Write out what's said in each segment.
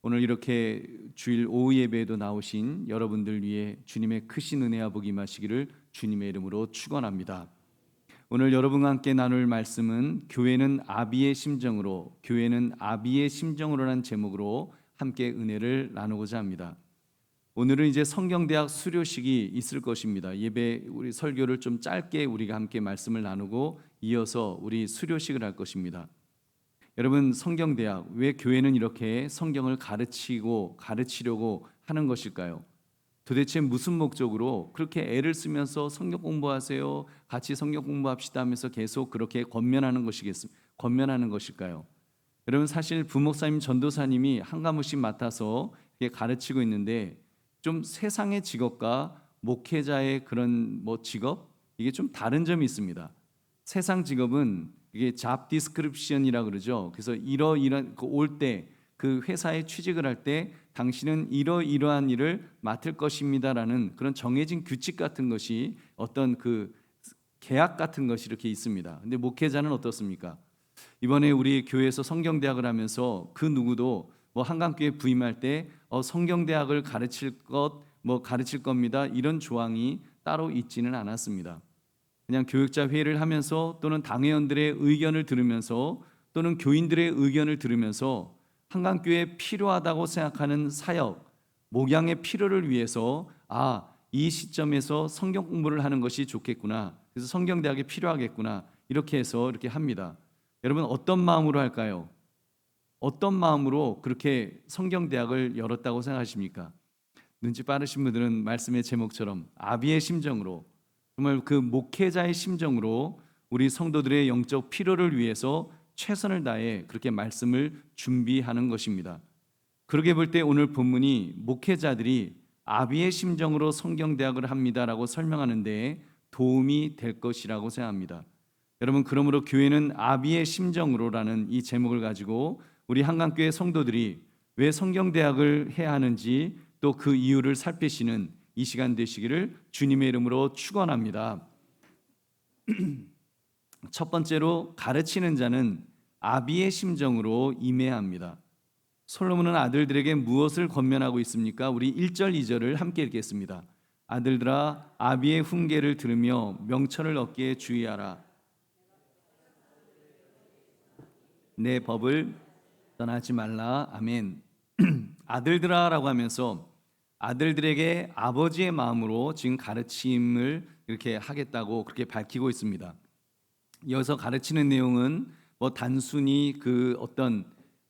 오늘 이렇게 주일 오후 예배에도 나오신 여러분들 위해 주님의 크신 은혜와 복이 임하시기를 주님의 이름으로 축원합니다. 오늘 여러분과 함께 나눌 말씀은 교회는 아비의 심정으로라는 제목으로 함께 은혜를 나누고자 합니다. 오늘은 이제 성경대학 수료식이 있을 것입니다. 예배 우리 설교를 좀 짧게 우리가 함께 말씀을 나누고 이어서 우리 수료식을 할 것입니다. 여러분, 성경대학, 왜 교회는 이렇게 성경을 가르치려고 하는 것일까요? 도대체 무슨 목적으로 그렇게 애를 쓰면서 성경 공부하세요, 같이 성경 공부합시다 하면서 계속 그렇게 권면하는 것일까요? 여러분, 사실 부목사님, 전도사님이 한 과목씩 맡아서 가르치고 있는데 좀 세상의 직업과 목회자의 그런 직업, 이게 좀 다른 점이 있습니다. 세상 직업은 이게 잡 디스크립션이라 그러죠. 그래서 이러이러한 올 때 그 회사에 취직을 할 때 당신은 이러이러한 일을 맡을 것입니다라는 그런 정해진 규칙 같은 것이 어떤 그 계약 같은 것이 이렇게 있습니다. 근데 목회자는 어떻습니까? 이번에 우리 교회에서 성경대학을 하면서 그 누구도 한강교회 부임할 때 성경대학을 가르칠 겁니다 이런 조항이 따로 있지는 않았습니다. 그냥 교육자 회의를 하면서 또는 당회원들의 의견을 들으면서 또는 교인들의 의견을 들으면서 한강교회에 필요하다고 생각하는 사역, 목양의 필요를 위해서 이 시점에서 성경 공부를 하는 것이 좋겠구나, 그래서 성경대학이 필요하겠구나, 이렇게 해서 이렇게 합니다. 여러분, 어떤 마음으로 할까요? 어떤 마음으로 그렇게 성경대학을 열었다고 생각하십니까? 눈치 빠르신 분들은 말씀의 제목처럼 아비의 심정으로, 정말 그 목회자의 심정으로 우리 성도들의 영적 필요를 위해서 최선을 다해 그렇게 말씀을 준비하는 것입니다. 그렇게 볼 때 오늘 본문이 목회자들이 아비의 심정으로 성경대학을 합니다라고 설명하는 데 도움이 될 것이라고 생각합니다. 여러분, 그러므로 교회는 아비의 심정으로라는 이 제목을 가지고 우리 한강교회 성도들이 왜 성경대학을 해야 하는지 또 그 이유를 살피시는 이 시간 되시기를 주님의 이름으로 축원합니다. 첫 번째로, 가르치는 자는 아비의 심정으로 임해야 합니다. 솔로몬은 아들들에게 무엇을 권면하고 있습니까? 우리 1절 2절을 함께 읽겠습니다. 아들들아, 아비의 훈계를 들으며 명철을 얻기에 주의하라. 내 법을 떠나지 말라. 아멘. 아들들아라고 하면서 아들들에게 아버지의 마음으로 지금 가르침을 이렇게 하겠다고 그렇게 밝히고 있습니다. 여기서 가르치는 내용은 단순히 그 어떤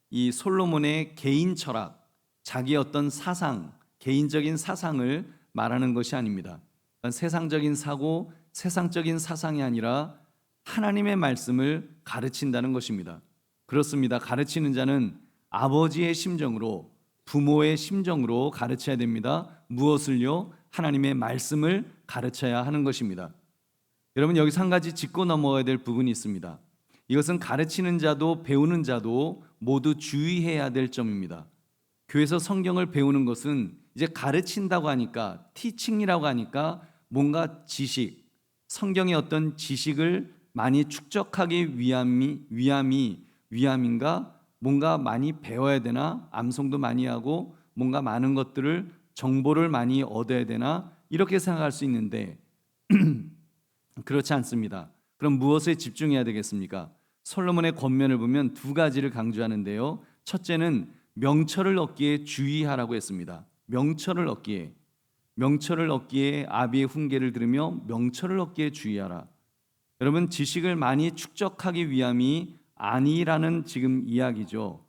이 솔로몬의 개인 철학, 자기 어떤 사상, 개인적인 사상을 말하는 것이 아닙니다. 세상적인 사고, 세상적인 사상이 아니라 하나님의 말씀을 가르친다는 것입니다. 그렇습니다. 가르치는 자는 아버지의 심정으로, 부모의 심정으로 가르쳐야 됩니다. 무엇을요? 하나님의 말씀을 가르쳐야 하는 것입니다. 여러분, 여기서 한 가지 짚고 넘어가야 될 부분이 있습니다. 이것은 가르치는 자도 배우는 자도 모두 주의해야 될 점입니다. 교회에서 성경을 배우는 것은 이제 가르친다고 하니까, 티칭이라고 하니까 뭔가 지식, 성경의 어떤 지식을 많이 축적하기 위함인가, 뭔가 많이 배워야 되나, 암송도 많이 하고 뭔가 많은 것들을 정보를 많이 얻어야 되나, 이렇게 생각할 수 있는데 그렇지 않습니다. 그럼 무엇에 집중해야 되겠습니까? 솔로몬의 권면을 보면 두 가지를 강조하는데요. 첫째는 명철을 얻기에 주의하라고 했습니다. 명철을 얻기에 아비의 훈계를 들으며 명철을 얻기에 주의하라. 여러분, 지식을 많이 축적하기 위함이 아니라는 지금 이야기죠.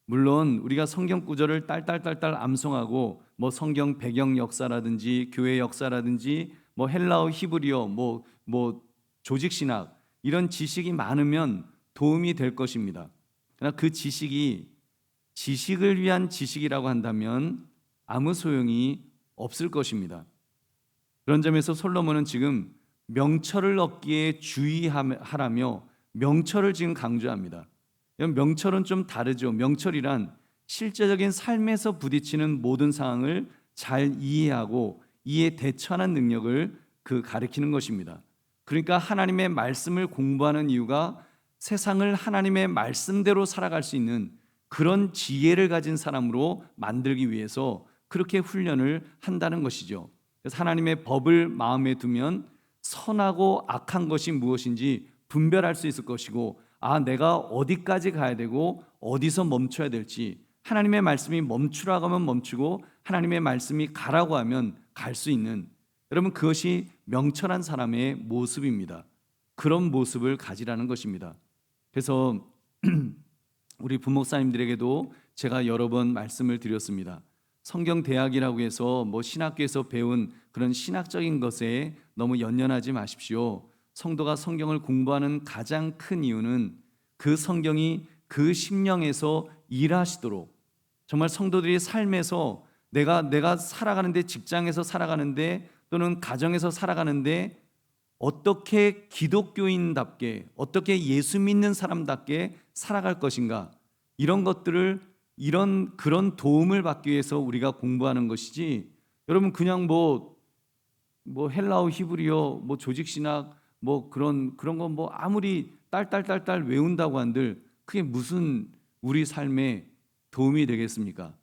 물론 우리가 성경 구절을 딸딸딸딸 암송하고 성경 배경 역사라든지 교회 역사라든지 헬라어, 히브리어, 조직 신학, 이런 지식이 많으면 도움이 될 것입니다. 그러나 그 지식이 지식을 위한 지식이라고 한다면 아무 소용이 없을 것입니다. 그런 점에서 솔로몬은 지금 명철을 얻기에 주의하라며 명철을 지금 강조합니다. 명철은 좀 다르죠. 명철이란 실제적인 삶에서 부딪히는 모든 상황을 잘 이해하고 이에 대처하는 능력을 가리키는 것입니다. 그러니까 하나님의 말씀을 공부하는 이유가 세상을 하나님의 말씀대로 살아갈 수 있는 그런 지혜를 가진 사람으로 만들기 위해서 그렇게 훈련을 한다는 것이죠. 그래서 하나님의 법을 마음에 두면 선하고 악한 것이 무엇인지 분별할 수 있을 것이고, 내가 어디까지 가야 되고 어디서 멈춰야 될지, 하나님의 말씀이 멈추라고 하면 멈추고 하나님의 말씀이 가라고 하면 갈 수 있는, 여러분 그것이 명철한 사람의 모습입니다. 그런 모습을 가지라는 것입니다. 그래서 우리 부목사님들에게도 제가 여러 번 말씀을 드렸습니다. 성경 대학이라고 해서 신학교에서 배운 그런 신학적인 것에 너무 연연하지 마십시오. 성도가 성경을 공부하는 가장 큰 이유는 그 성경이 그 심령에서 일하시도록, 정말 성도들이 삶에서 내가 살아가는데, 직장에서 살아가는데 또는 가정에서 살아가는데 어떻게 기독교인답게, 어떻게 예수 믿는 사람답게 살아갈 것인가, 이런 것들을, 그런 도움을 받기 위해서 우리가 공부하는 것이지, 여러분 그냥 헬라어, 히브리어, 조직신학, 그런 거 아무리 딸딸딸딸 외운다고 한들 그게 무슨 우리 삶에 도움이 되겠습니까?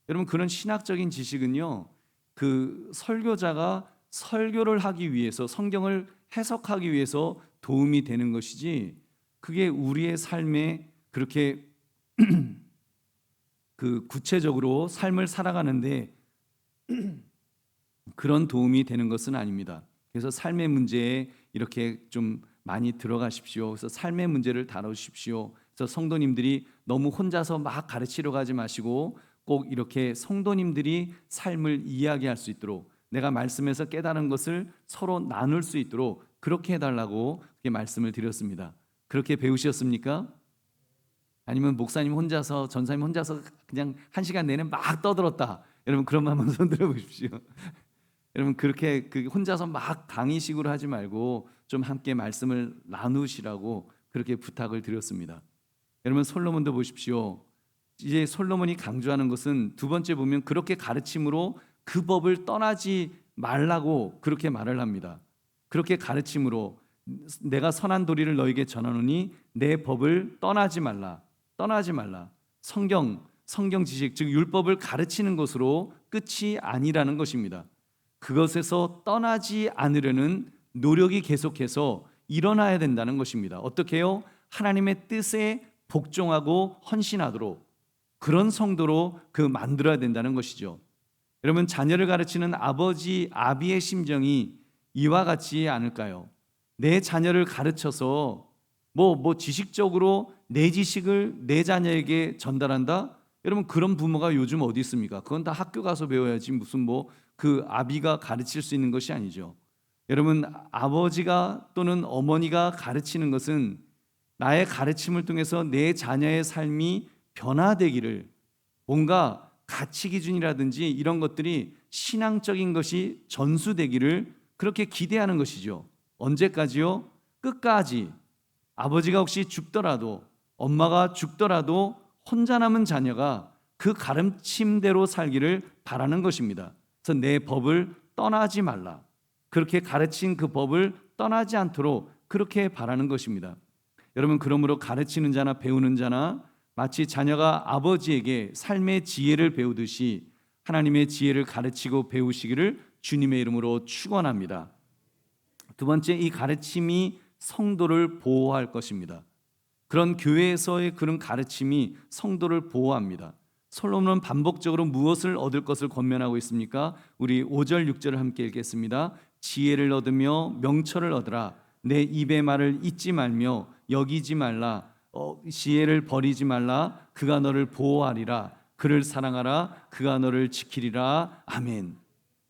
여러분 그런 신학적인 지식은요, 그 설교자가 설교를 하기 위해서, 성경을 해석하기 위해서 도움이 되는 것이지, 그게 우리의 삶에 그렇게 그 구체적으로 삶을 살아가는데 그런 도움이 되는 것은 아닙니다. 그래서 삶의 문제에 이렇게 좀 많이 들어가십시오. 그래서 삶의 문제를 다루십시오. 그래서 성도님들이 너무 혼자서 막 가르치려고 하지 마시고, 꼭 이렇게 성도님들이 삶을 이야기할 수 있도록, 내가 말씀에서 깨달은 것을 서로 나눌 수 있도록 그렇게 해달라고 그렇게 말씀을 드렸습니다. 그렇게 배우셨습니까? 아니면 목사님 혼자서, 전사님 혼자서 그냥 1시간 내내 막 떠들었다, 여러분 그런 마음 한번 손 들어보십시오. 여러분 그렇게 혼자서 막 강의식으로 하지 말고 좀 함께 말씀을 나누시라고 그렇게 부탁을 드렸습니다. 여러분 솔로몬도 보십시오. 이제 솔로몬이 강조하는 것은, 두 번째 보면 그렇게 가르침으로 그 법을 떠나지 말라고 그렇게 말을 합니다. 그렇게 가르침으로, 내가 선한 도리를 너에게 전하노니 내 법을 떠나지 말라. 성경 지식, 즉 율법을 가르치는 것으로 끝이 아니라는 것입니다. 그것에서 떠나지 않으려는 노력이 계속해서 일어나야 된다는 것입니다. 어떻게 해요? 하나님의 뜻에 복종하고 헌신하도록, 그런 성도로 만들어야 된다는 것이죠. 여러분 자녀를 가르치는 아비의 심정이 이와 같지 않을까요? 내 자녀를 가르쳐서 지식적으로 내 지식을 내 자녀에게 전달한다? 여러분 그런 부모가 요즘 어디 있습니까? 그건 다 학교 가서 배워야지, 무슨 그 아비가 가르칠 수 있는 것이 아니죠. 여러분 아버지가 또는 어머니가 가르치는 것은 나의 가르침을 통해서 내 자녀의 삶이 변화되기를, 뭔가 가치 기준이라든지 이런 것들이 신앙적인 것이 전수되기를 그렇게 기대하는 것이죠. 언제까지요? 끝까지. 아버지가 혹시 죽더라도, 엄마가 죽더라도 혼자 남은 자녀가 그 가르침대로 살기를 바라는 것입니다. 그래서 내 법을 떠나지 말라, 그렇게 가르친 그 법을 떠나지 않도록 그렇게 바라는 것입니다. 여러분 그러므로 가르치는 자나 배우는 자나 마치 자녀가 아버지에게 삶의 지혜를 배우듯이 하나님의 지혜를 가르치고 배우시기를 주님의 이름으로 축원합니다. 두 번째, 이 가르침이 성도를 보호할 것입니다. 그런 교회에서의 그런 가르침이 성도를 보호합니다. 솔로몬은 반복적으로 무엇을 얻을 것을 권면하고 있습니까? 우리 5절 6절을 함께 읽겠습니다. 지혜를 얻으며 명철을 얻으라. 내 입의 말을 잊지 말며 여기지 말라. 지혜를 버리지 말라. 그가 너를 보호하리라. 그를 사랑하라. 그가 너를 지키리라. 아멘.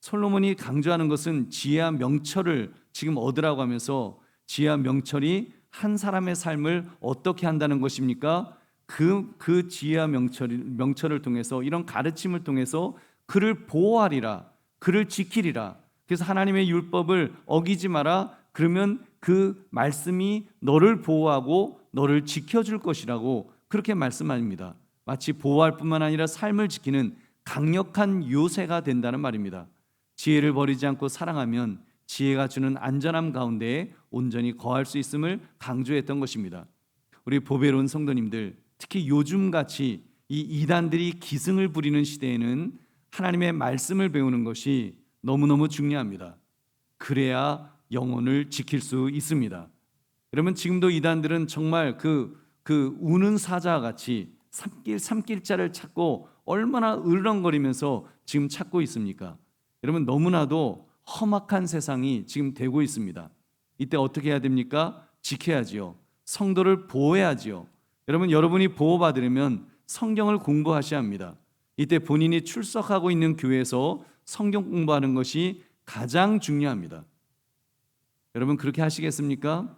솔로몬이 강조하는 것은 지혜와 명철을 지금 얻으라고 하면서, 지혜와 명철이 한 사람의 삶을 어떻게 한다는 것입니까? 그 지혜와 명철을 통해서, 이런 가르침을 통해서 그를 보호하리라, 그를 지키리라. 그래서 하나님의 율법을 어기지 마라. 그러면 그 말씀이 너를 보호하고 너를 지켜줄 것이라고 그렇게 말씀합니다. 마치 보호할 뿐만 아니라 삶을 지키는 강력한 요새가 된다는 말입니다. 지혜를 버리지 않고 사랑하면 지혜가 주는 안전함 가운데 온전히 거할 수 있음을 강조했던 것입니다. 우리 보배로운 성도님들, 특히 요즘같이 이 이단들이 기승을 부리는 시대에는 하나님의 말씀을 배우는 것이 너무너무 중요합니다. 그래야 영혼을 지킬 수 있습니다. 여러분, 지금도 이단들은 정말 그 우는 사자와 같이 삼킬 자를 찾고 얼마나 으르렁거리면서 지금 찾고 있습니까? 여러분, 너무나도 험악한 세상이 지금 되고 있습니다. 이때 어떻게 해야 됩니까? 지켜야지요. 성도를 보호해야지요. 여러분이 보호받으려면 성경을 공부하셔야 합니다. 이때 본인이 출석하고 있는 교회에서 성경 공부하는 것이 가장 중요합니다. 여러분, 그렇게 하시겠습니까?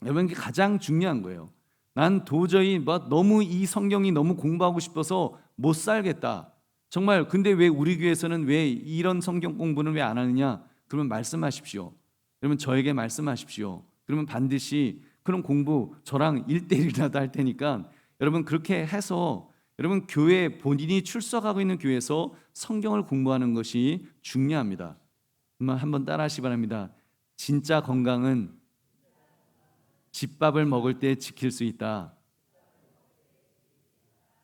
여러분, 이게 가장 중요한 거예요. 난 도저히 너무 이 성경이 너무 공부하고 싶어서 못 살겠다. 정말 근데 왜 우리 교회에서는 왜 이런 성경 공부는 왜 안 하느냐? 그러면 말씀하십시오. 여러분, 저에게 말씀하십시오. 그러면 반드시 그런 공부 저랑 1대1이라도 할 테니까 여러분 그렇게 해서 여러분 교회 본인이 출석하고 있는 교회에서 성경을 공부하는 것이 중요합니다. 한번 따라하시기 바랍니다. 진짜 건강은 집밥을 먹을 때 지킬 수 있다.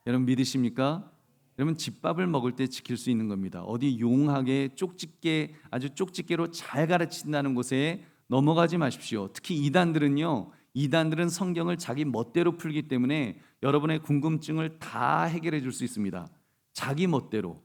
여러분 믿으십니까? 여러분 집밥을 먹을 때 지킬 수 있는 겁니다. 어디 용하게 쪽집게 아주 쪽집게로 잘 가르친다는 곳에 넘어가지 마십시오. 특히 이단들은 성경을 자기 멋대로 풀기 때문에 여러분의 궁금증을 다 해결해 줄 수 있습니다. 자기 멋대로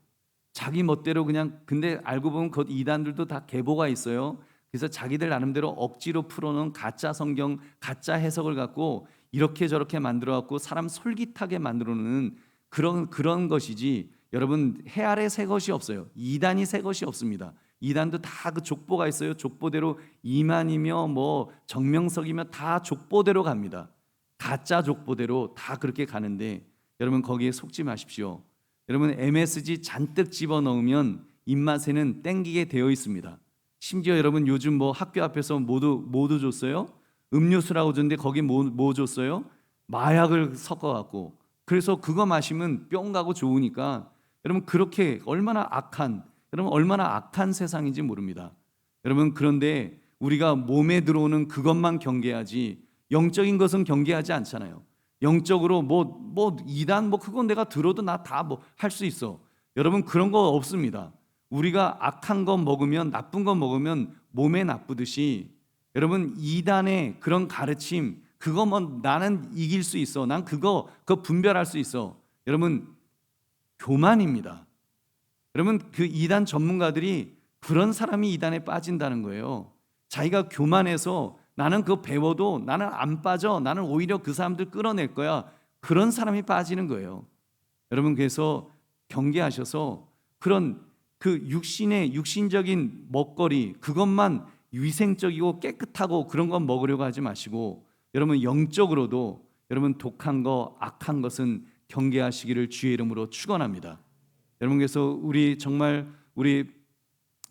그냥. 근데 알고 보면 그 이단들도 다 계보가 있어요. 그래서 자기들 나름대로 억지로 풀어놓은 가짜 성경, 가짜 해석을 갖고 이렇게 저렇게 만들어 갖고 사람 솔깃하게 만들어 놓는 그런 것이지, 여러분 해 아래 새 것이 없어요. 이단이 새 것이 없습니다. 이단도 다 그 족보가 있어요. 족보대로 이만이며 뭐 정명석이며 다 족보대로 갑니다. 가짜 족보대로 다 그렇게 가는데 여러분 거기에 속지 마십시오. 여러분 MSG 잔뜩 집어넣으면 입맛에는 땡기게 되어 있습니다. 심지어 여러분 요즘 뭐 학교 앞에서 모두 줬어요? 음료수라고 줬는데 거기 뭐 줬어요? 마약을 섞어갖고. 그래서 그거 마시면 뿅 가고 좋으니까 여러분 그렇게 얼마나 악한 세상인지 모릅니다. 여러분 그런데 우리가 몸에 들어오는 그것만 경계하지 영적인 것은 경계하지 않잖아요. 영적으로 뭐 이단 그건 내가 들어도 나 다 할 수 있어. 여러분 그런 거 없습니다. 우리가 악한 거 먹으면, 나쁜 거 먹으면 몸에 나쁘듯이 여러분 이단의 그런 가르침, 그거 나는 이길 수 있어, 난 그거 분별할 수 있어, 여러분 교만입니다. 여러분 그 이단 전문가들이 그런 사람이 이단에 빠진다는 거예요. 자기가 교만해서 나는 그거 배워도 나는 안 빠져, 나는 오히려 그 사람들 끌어낼 거야, 그런 사람이 빠지는 거예요. 여러분 그래서 경계하셔서 그런 육신적인 먹거리, 그것만 위생적이고 깨끗하고 그런 건 먹으려고 하지 마시고 여러분 영적으로도 여러분 독한 거, 악한 것은 경계하시기를 주의 이름으로 축원합니다. 여러분 그래서 우리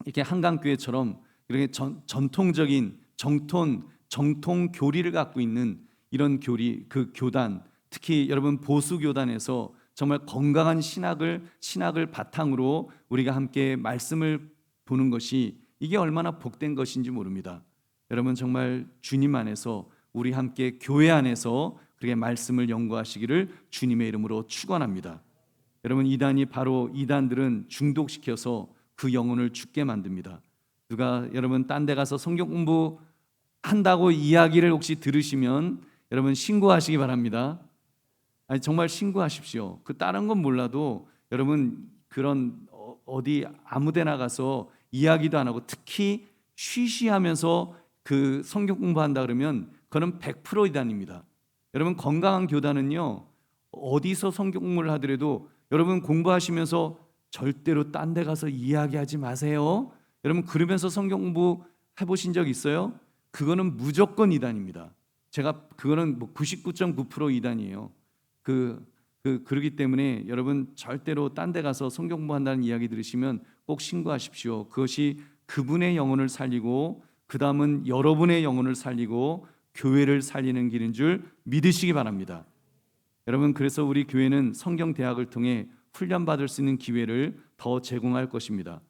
이렇게 한강교회처럼 이렇게 전통적인 정통 교리를 갖고 있는 이런 교단, 특히 여러분 보수 교단에서 정말 건강한 신학을 바탕으로 우리가 함께 말씀을 보는 것이 이게 얼마나 복된 것인지 모릅니다. 여러분 정말 주님 안에서 우리 함께 교회 안에서 그렇게 말씀을 연구하시기를 주님의 이름으로 축원합니다. 여러분 이단들은 중독시켜서 그 영혼을 죽게 만듭니다. 여러분 딴 데 가서 성경 공부 한다고 이야기를 혹시 들으시면 여러분 신고하시기 바랍니다. 아니 정말 신고하십시오. 다른 건 몰라도 여러분 그런 어디 아무데나 가서 이야기도 안 하고 특히 쉬쉬하면서 그 성경 공부한다 그러면 그건 100% 이단입니다. 여러분 건강한 교단은요, 어디서 성경 공부를 하더라도 여러분 공부하시면서 절대로 딴 데 가서 이야기하지 마세요. 여러분 그러면서 성경 공부 해보신 적 있어요? 그거는 무조건 이단입니다. 그거는 99.9% 이단이에요. 그러기 때문에 여러분 절대로 딴 데 가서 성경 공부한다는 이야기 들으시면 꼭 신고하십시오. 그것이 그분의 영혼을 살리고 그 다음은 여러분의 영혼을 살리고 교회를 살리는 길인 줄 믿으시기 바랍니다. 여러분 그래서 우리 교회는 성경 대학을 통해 훈련받을 수 있는 기회를 더 제공할 것입니다.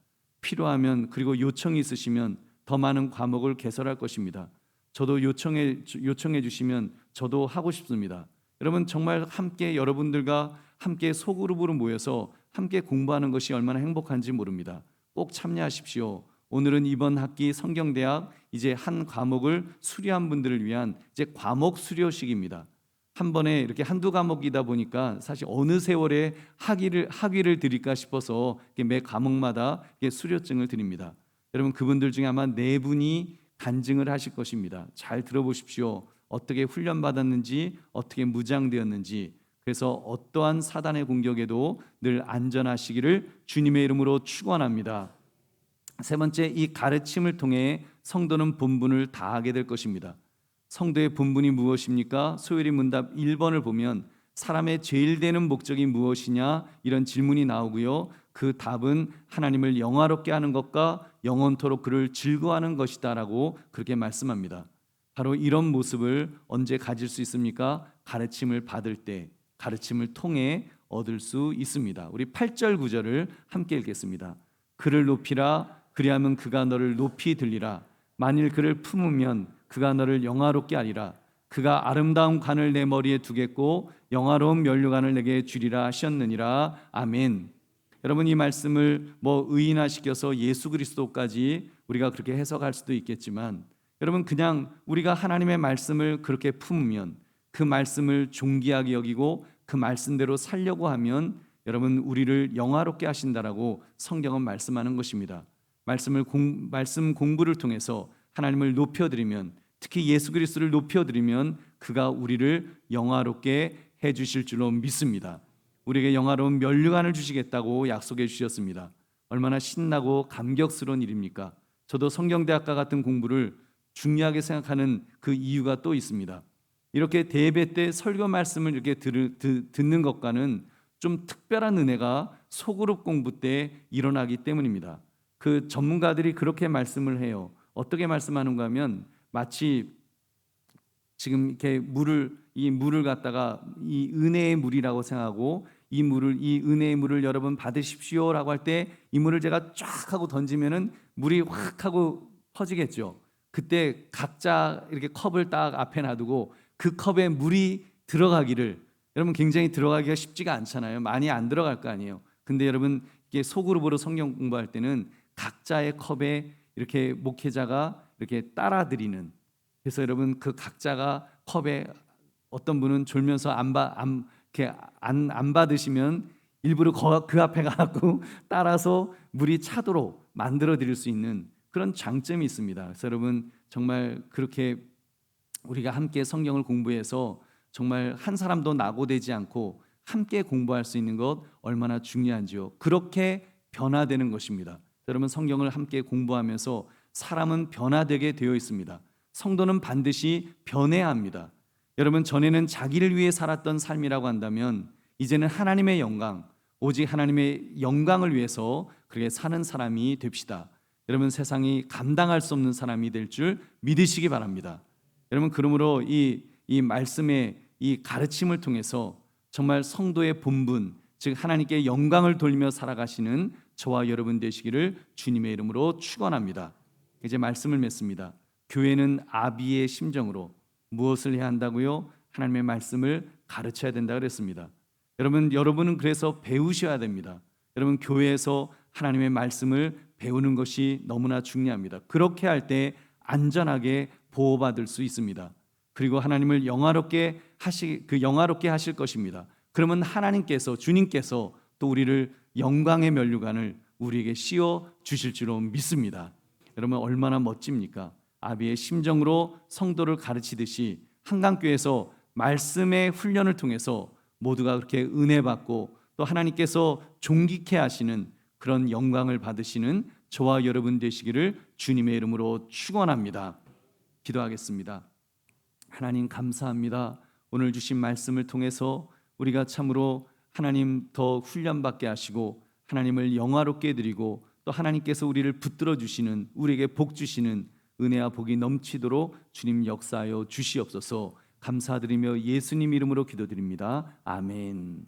필요하면 그리고 요청이 있으시면 더 많은 과목을 개설할 것입니다. 저도 요청해 주시면 저도 하고 싶습니다. 여러분 정말 함께 여러분들과 함께 소그룹으로 모여서 함께 공부하는 것이 얼마나 행복한지 모릅니다. 꼭 참여하십시오. 오늘은 이번 학기 성경대학 이제 한 과목을 수료한 분들을 위한 이제 과목 수료식입니다. 한 번에 이렇게 한두 과목이다 보니까 사실 어느 세월에 학위를 드릴까 싶어서 매 과목마다 수료증을 드립니다. 여러분, 그분들 중에 아마 네 분이 간증을 하실 것입니다. 잘 들어보십시오. 어떻게 훈련받았는지, 어떻게 무장되었는지, 그래서 어떠한 사단의 공격에도 늘 안전하시기를 주님의 이름으로 축원합니다. 세 번째, 이 가르침을 통해 성도는 본분을 다하게 될 것입니다. 성도의 본분이 무엇입니까? 소요리 문답 1번을 보면 사람의 제일 되는 목적이 무엇이냐? 이런 질문이 나오고요. 그 답은 하나님을 영화롭게 하는 것과 영원토록 그를 즐거워하는 것이다 라고 그렇게 말씀합니다. 바로 이런 모습을 언제 가질 수 있습니까? 가르침을 받을 때, 가르침을 통해 얻을 수 있습니다. 우리 8절 9절을 함께 읽겠습니다. 그를 높이라, 그리하면 그가 너를 높이 들리라. 만일 그를 품으면 그가 너를 영화롭게 하리라. 그가 아름다운 관을 내 머리에 두겠고 영화로운 면류관을 내게 주리라 하셨느니라. 아멘. 여러분, 이 말씀을 의인화시켜서 예수 그리스도까지 우리가 그렇게 해석할 수도 있겠지만, 여러분, 그냥 우리가 하나님의 말씀을 그렇게 품으면, 그 말씀을 존귀하게 여기고 그 말씀대로 살려고 하면 여러분, 우리를 영화롭게 하신다라고 성경은 말씀하는 것입니다. 말씀 공부를 통해서 하나님을 높여드리면, 특히 예수 그리스도를 높여드리면 그가 우리를 영화롭게 해주실 줄로 믿습니다. 우리에게 영화로운 면류관을 주시겠다고 약속해 주셨습니다. 얼마나 신나고 감격스러운 일입니까? 저도 성경대학과 같은 공부를 중요하게 생각하는 그 이유가 또 있습니다. 이렇게 대배 때 설교 말씀을 이렇게 듣는 것과는 좀 특별한 은혜가 소그룹 공부 때 일어나기 때문입니다. 그 전문가들이 그렇게 말씀을 해요. 어떻게 말씀하는가 하면 마치 지금 이렇게 이 물을 갖다가 이 은혜의 물이라고 생각하고 이 은혜의 물을 여러분 받으십시오라고 할 때 이 물을 제가 쫙 하고 던지면은 물이 확 하고 퍼지겠죠. 그때 각자 이렇게 컵을 딱 앞에 놔두고 그 컵에 물이 들어가기를, 여러분 굉장히 들어가기가 쉽지가 않잖아요. 많이 안 들어갈 거 아니에요. 근데 여러분, 이게 소그룹으로 성경 공부할 때는 각자의 컵에 이렇게 목회자가 이렇게 따라드리는, 그래서 여러분 그 각자가 컵에, 어떤 분은 졸면서 안 받으시면 일부러 그 앞에 가고 따라서 물이 차도록 만들어 드릴 수 있는 그런 장점이 있습니다. 그래서 여러분, 정말 그렇게 우리가 함께 성경을 공부해서 정말 한 사람도 낙오되지 않고 함께 공부할 수 있는 것 얼마나 중요한지요. 그렇게 변화되는 것입니다. 여러분, 성경을 함께 공부하면서 사람은 변화되게 되어 있습니다. 성도는 반드시 변해야 합니다. 여러분, 전에는 자기를 위해 살았던 삶이라고 한다면 이제는 하나님의 영광, 오직 하나님의 영광을 위해서 그렇게 사는 사람이 됩시다. 여러분, 세상이 감당할 수 없는 사람이 될 줄 믿으시기 바랍니다. 여러분, 그러므로 이 말씀의 이 가르침을 통해서 정말 성도의 본분, 즉 하나님께 영광을 돌리며 살아가시는 저와 여러분 되시기를 주님의 이름으로 축원합니다. 이제 말씀을 맺습니다. 교회는 아비의 심정으로 무엇을 해야 한다고요? 하나님의 말씀을 가르쳐야 된다 그랬습니다. 여러분은 그래서 배우셔야 됩니다. 여러분, 교회에서 하나님의 말씀을 배우는 것이 너무나 중요합니다. 그렇게 할 때 안전하게 보호받을 수 있습니다. 그리고 하나님을 영화롭게 하실 것입니다. 그러면 주님께서 또 우리를 영광의 면류관을 우리에게 씌워 주실 줄로 믿습니다. 여러분, 얼마나 멋집니까? 아비의 심정으로 성도를 가르치듯이 한강교회에서 말씀의 훈련을 통해서 모두가 그렇게 은혜 받고 또 하나님께서 존귀케 하시는 그런 영광을 받으시는 저와 여러분 되시기를 주님의 이름으로 축원합니다. 기도하겠습니다. 하나님, 감사합니다. 오늘 주신 말씀을 통해서 우리가 참으로 하나님 더 훈련받게 하시고 하나님을 영화롭게 드리고 또 하나님께서 우리를 붙들어 주시는, 우리에게 복 주시는 은혜와 복이 넘치도록 주님 역사하여 주시옵소서. 감사드리며 예수님 이름으로 기도드립니다. 아멘.